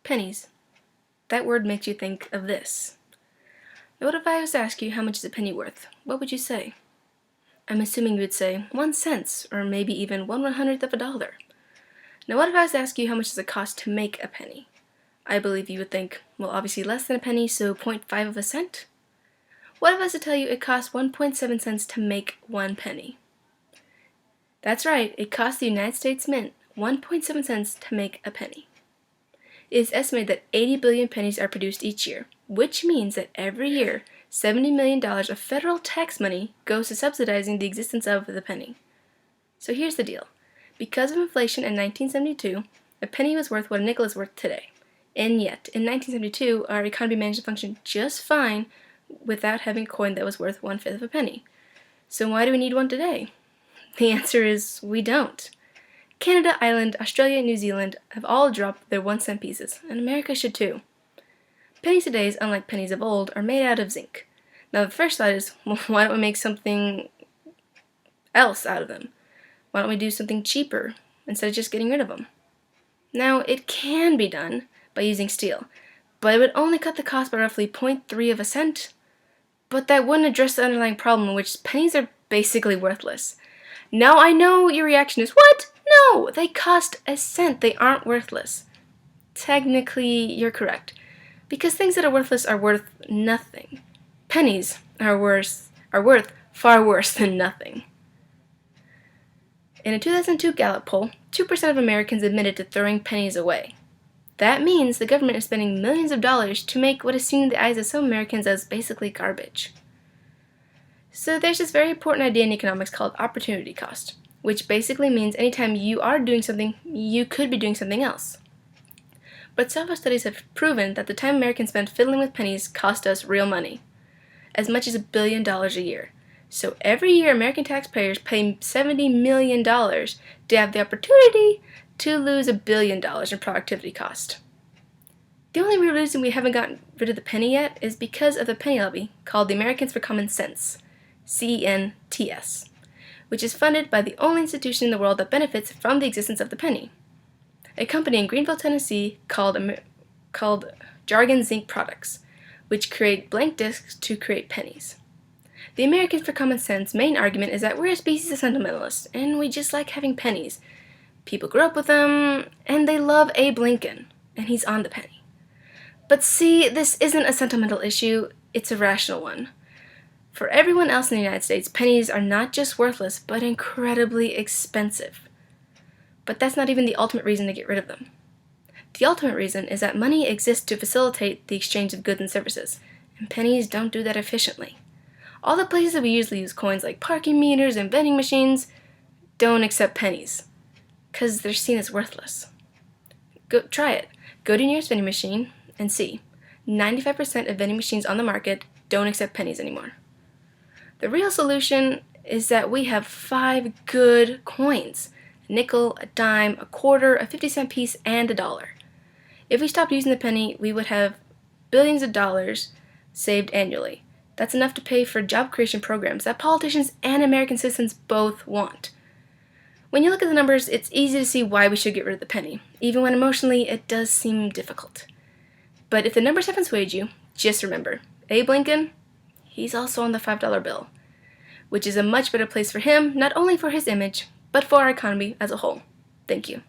Pennies. That word makes you think of this. Now what if I was to ask you how much is a penny worth? What would you say? I'm assuming you would say 1 cent, or maybe even 1/100th of a dollar. Now what if I was to ask you how much does it cost to make a penny? I believe you would think, well, obviously less than a penny, so 0.5 of a cent? What if I was to tell you it costs 1.7 cents to make 1 penny? That's right, it costs the United States Mint 1.7 cents to make a penny. It is estimated that 80 billion pennies are produced each year, which means that every year, $70 million of federal tax money goes to subsidizing the existence of the penny. So here's the deal. Because of inflation in 1972, a penny was worth what a nickel is worth today. And yet, in 1972, our economy managed to function just fine without having a coin that was worth 1/5 of a penny. So why do we need one today? The answer is we don't. Canada, Ireland, Australia, and New Zealand have all dropped their 1 cent pieces, and America should too. Pennies today, unlike pennies of old, are made out of zinc. Now the first thought is, well, why don't we make something else out of them? Why don't we do something cheaper instead of just getting rid of them? Now it can be done by using steel, but it would only cut the cost by roughly 0.3 of a cent. But that wouldn't address the underlying problem in which pennies are basically worthless. Now I know your reaction is, what? No, they cost a cent. They aren't worthless. Technically, you're correct, because things that are worthless are worth nothing. Pennies are worth far worse than nothing. In a 2002 Gallup poll, 2% of Americans admitted to throwing pennies away. That means the government is spending millions of dollars to make what is seen in the eyes of some Americans as basically garbage. So there's this very important idea in economics called opportunity cost, which basically means anytime you are doing something, you could be doing something else. But several studies have proven that the time Americans spend fiddling with pennies cost us real money, as much as $1 billion a year. So every year American taxpayers pay $70 million to have the opportunity to lose $1 billion in productivity cost. The only real reason we haven't gotten rid of the penny yet is because of the penny lobby called the Americans for Common Sense, CENTS, which is funded by the only institution in the world that benefits from the existence of the penny, a company in Greenville, Tennessee called Jargon Zinc Products, which create blank discs to create pennies. The Americans for Common Sense main argument is that we're a species of sentimentalists, and we just like having pennies. People grew up with them, and they love Abe Lincoln, and he's on the penny. But see, this isn't a sentimental issue, it's a rational one. For everyone else in the United States, pennies are not just worthless, but incredibly expensive. But that's not even the ultimate reason to get rid of them. The ultimate reason is that money exists to facilitate the exchange of goods and services, and pennies don't do that efficiently. All the places that we usually use coins like parking meters and vending machines don't accept pennies, because they're seen as worthless. Try it. Go to your nearest vending machine and see. 95% of vending machines on the market don't accept pennies anymore. The real solution is that we have 5 good coins: a nickel, a dime, a quarter, a 50-cent piece, and a dollar. If we stopped using the penny, we would have billions of dollars saved annually. That's enough to pay for job creation programs that politicians and American citizens both want. When you look at the numbers, it's easy to see why we should get rid of the penny, even when emotionally it does seem difficult. But if the numbers haven't swayed you, just remember, Abe Lincoln, he's also on the $5 bill, which is a much better place for him, not only for his image, but for our economy as a whole. Thank you.